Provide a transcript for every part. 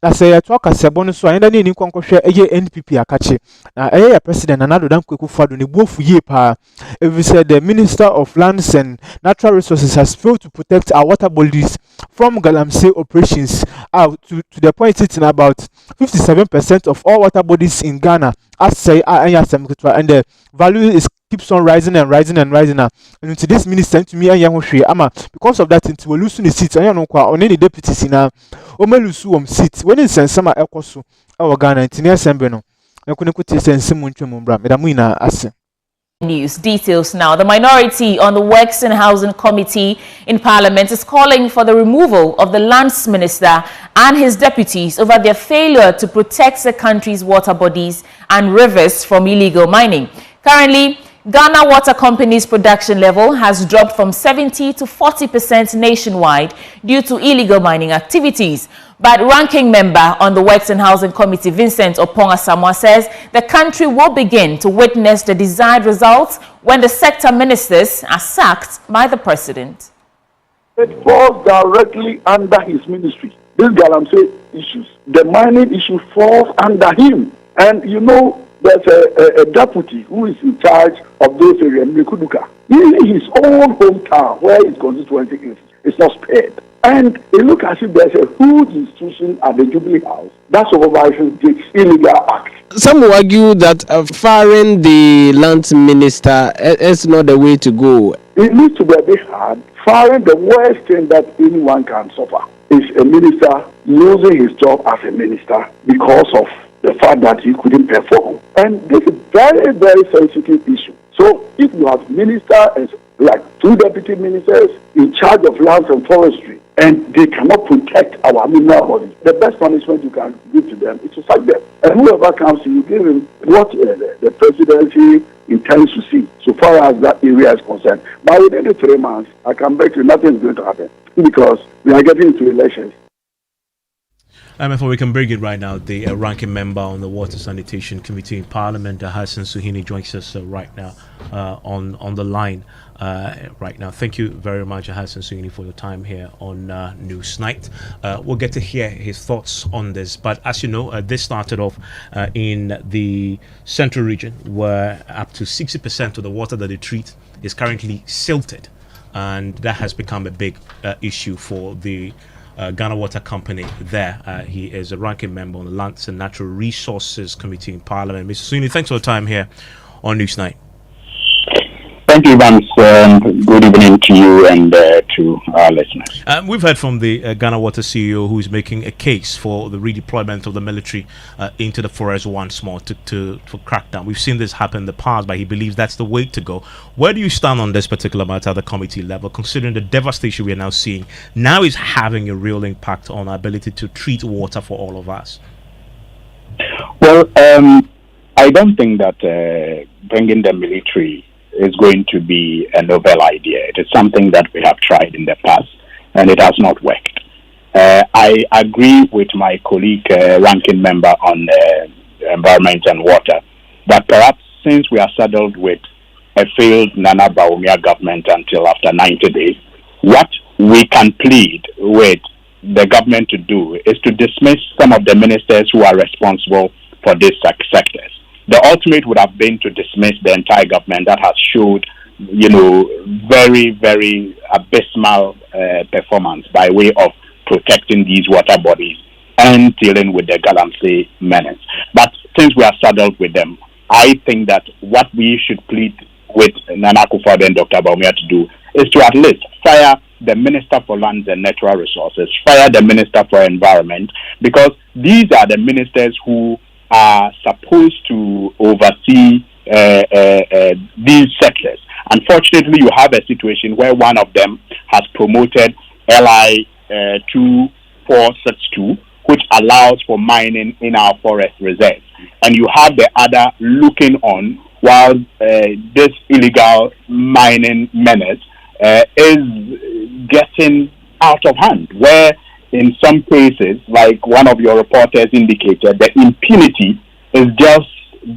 na say ya talk asebo no so enda ni nkwonkwohwe eye NPP akache na eye president Addo Dankwa-Akufo-Addo ne buofu yie pa. If said the Minister of Lands and Natural Resources has failed to protect our water bodies from galamsey operations to the point it's in about 57% of all water bodies in Ghana as say and the value is keeps on rising and rising and rising now. And to this minister to me and ama because of that into losing the seats and on any deputies in a lose seats when it's in summer ekoso our Ghana into assembly no kunekuti sense munchumumbra medamuina ase. News details now. The minority on the Works and Housing Committee in Parliament is calling for the removal of the Lands Minister and his deputies over their failure to protect the country's water bodies and rivers from illegal mining. Currently, Ghana Water Company's production level has dropped from 70 to 40% nationwide due to illegal mining activities. But ranking member on the Works and Housing Committee, Vincent Opong-Asamoah, says the country will begin to witness the desired results when the sector ministers are sacked by the president. It falls directly under his ministry. This galamsey issues, the mining issue falls under him. And you know, there's a deputy who is in charge of those areas, Mekuduka. In his own hometown, where his constituency is not spared. And it looks as if there's a huge institution at the Jubilee House that supervises this illegal act. Some will argue that firing the land minister is not the way to go. It needs to be a bit hard. Firing the worst thing that anyone can suffer is a minister losing his job as a minister because of the fact that he couldn't perform. And this is a very, very sensitive issue. So if you have ministers, like 2 deputy ministers in charge of lands and forestry, and they cannot protect our mineral bodies, the best punishment you can give to them is to sack them. And whoever comes to you, give him what the presidency intends to see, so far as that area is concerned. But within the 3 months, I can bet you nothing is going to happen because we are getting into elections. Before we can bring it right now, the ranking member on the Water Sanitation Committee in Parliament, Hassan Suhuyini, joins us right now on the line right now. Thank you very much, Hassan Suhuyini, for your time here on Newsnight. We'll get to hear his thoughts on this. But as you know, this started off in the central region, where up to 60% of the water that they treat is currently silted. And that has become a big issue for the Ghana Water Company there. He is a ranking member on the Lands and Natural Resources Committee in Parliament. Mr. Suhuyini, thanks for your time here on Newsnight. Thank you, Vance. Good evening to you and to our listeners. We've heard from the Ghana Water CEO, who is making a case for the redeployment of the military into the forest once more to crack down. We've seen this happen in the past, but he believes that's the way to go. Where do you stand on this particular matter at the committee level, considering the devastation we are now seeing now is having a real impact on our ability to treat water for all of us? Well, I don't think that bringing the military is going to be a novel idea. It is something that we have tried in the past, and it has not worked. I agree with my colleague, ranking member on environment and water, that perhaps since we are saddled with a failed Nana Bawumia government until after 90 days, what we can plead with the government to do is to dismiss some of the ministers who are responsible for these sectors. The ultimate would have been to dismiss the entire government that has showed, very, very abysmal performance by way of protecting these water bodies and dealing with the galamsey menace. But since we are saddled with them, I think that what we should plead with Nana Akufo-Addo and Dr. Bawumia to do is to at least fire the Minister for Lands and Natural Resources, fire the Minister for Environment, because these are the ministers who are supposed to oversee these sectors. Unfortunately, you have a situation where one of them has promoted LI 2462, which allows for mining in our forest reserves. And you have the other looking on while this illegal mining menace is getting out of hand, where in some cases, like one of your reporters indicated, the impunity is just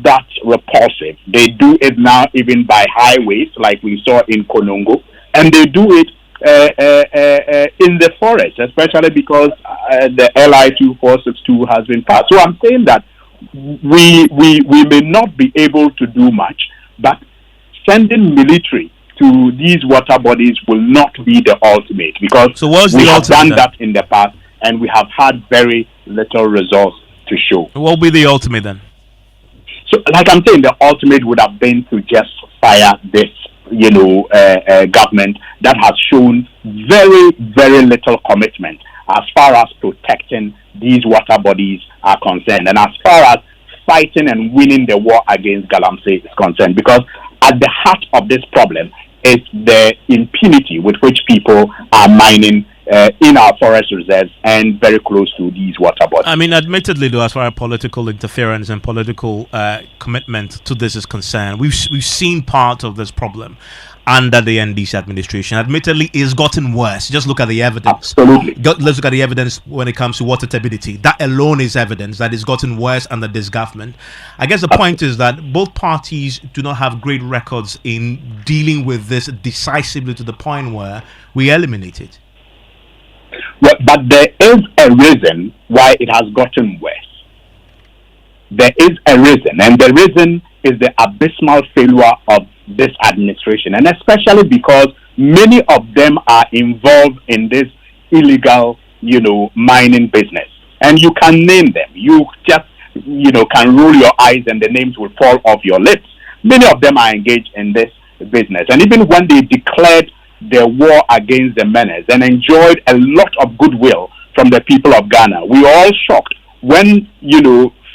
that repulsive. They do it now even by highways, like we saw in Konongo, and they do it in the forest, especially because the LI 2462 has been passed. So I'm saying that we may not be able to do much, but sending military to these water bodies will not be the ultimate, because we have done that in the past and we have had very little results to show. What will be the ultimate then? So, like I'm saying, the ultimate would have been to just fire this, government that has shown very, very little commitment as far as protecting these water bodies are concerned, and as far as fighting and winning the war against Galamsey is concerned. Because at the heart of this problem is the impunity with which people are mining in our forest reserves and very close to these water bodies. I mean, admittedly, though, as far as political interference and political commitment to this is concerned, we've seen part of this problem under the NDC administration. Admittedly, it's gotten worse. Just look at the evidence. Absolutely. Let's look at the evidence when it comes to water turbidity. That alone is evidence that it's gotten worse under this government. I guess the point is that both parties do not have great records in dealing with this decisively to the point where we eliminate it. Well, but there is a reason why it has gotten worse. There is a reason, and the reason is the abysmal failure of this administration, and especially because many of them are involved in this illegal, mining business. And you can name them. You just, can roll your eyes and the names will fall off your lips. Many of them are engaged in this business. And even when they declared the war against the menace and enjoyed a lot of goodwill from the people of Ghana, we were all shocked when,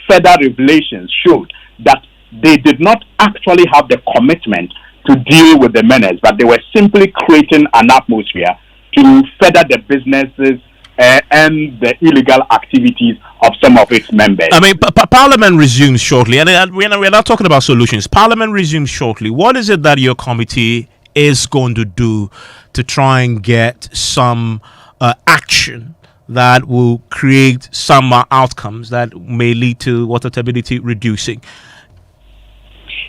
further revelations showed that they did not actually have the commitment to deal with the menace, but they were simply creating an atmosphere to further the businesses and the illegal activities of some of its members. I mean, Parliament resumes shortly, and we're not talking about solutions. Parliament resumes shortly. What is it that your committee is going to do to try and get some action that will create some outcomes that may lead to water turbidity reducing?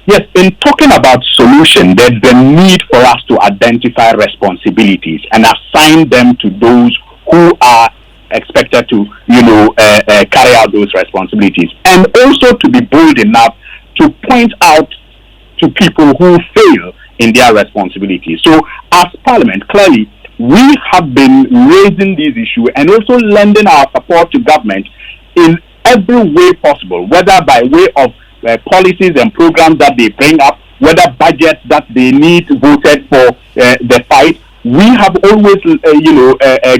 Yes, in talking about solution, there's the need for us to identify responsibilities and assign them to those who are expected to, carry out those responsibilities, and also to be bold enough to point out to people who fail in their responsibilities. So, as Parliament, clearly, we have been raising these issues and also lending our support to government in every way possible, whether by way of policies and programs that they bring up, whether budgets that they need voted for the fight. We have always,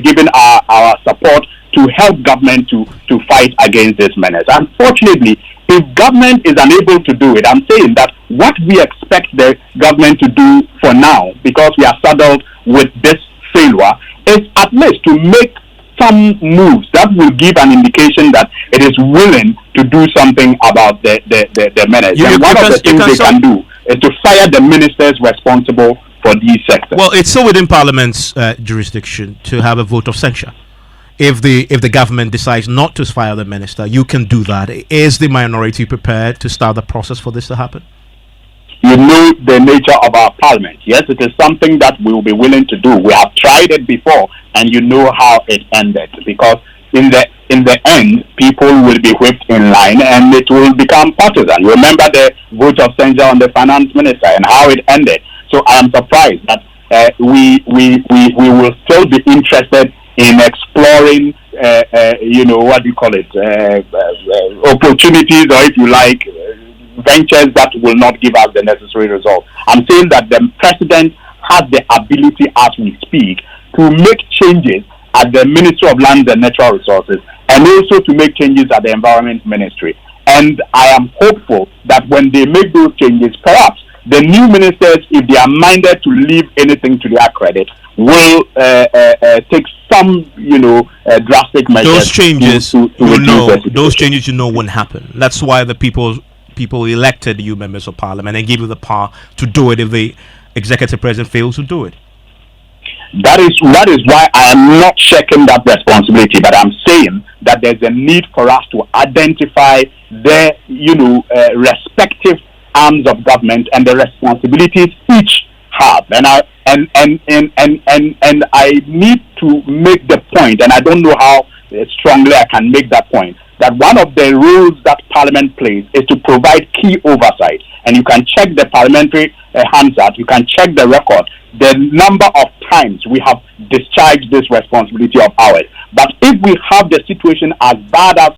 given our support to help government to fight against this menace. Unfortunately, if government is unable to do it, I'm saying that what we expect the government to do for now, because we are saddled with this failure, is at least to make some moves that will give an indication that it is willing to do something about the menace. And one of the things they can do is to fire the ministers responsible for these sectors. Well, it's still within Parliament's jurisdiction to have a vote of censure. If the government decides not to fire the minister, you can do that. Is the minority prepared to start the process for this to happen? You know the nature of our Parliament. Yes, it is something that we will be willing to do. We have tried it before, and you know how it ended. Because in the end, people will be whipped in line, and it will become partisan. Remember the vote of censure on the finance minister and how it ended. So I am surprised that we will still be interested in exploring, opportunities, or if you like, ventures that will not give us the necessary result. I'm saying that the president has the ability, as we speak, to make changes at the Ministry of Lands and Natural Resources, and also to make changes at the Environment Ministry. And I am hopeful that when they make those changes, perhaps the new ministers, if they are minded to leave anything to their credit, will take some, drastic measures. Those changes, those changes, won't happen. That's why the people elected you members of Parliament and give you the power to do it if the executive president fails to do it. That is why I am not checking that responsibility, but I'm saying that there's a need for us to identify the respective arms of government and the responsibilities each have, and I need to make the point, and I don't know how strongly I can make that point, that one of the roles that Parliament plays is to provide key oversight. And you can check the parliamentary Hansard, you can check the record, the number of times we have discharged this responsibility of ours. But if we have the situation as bad as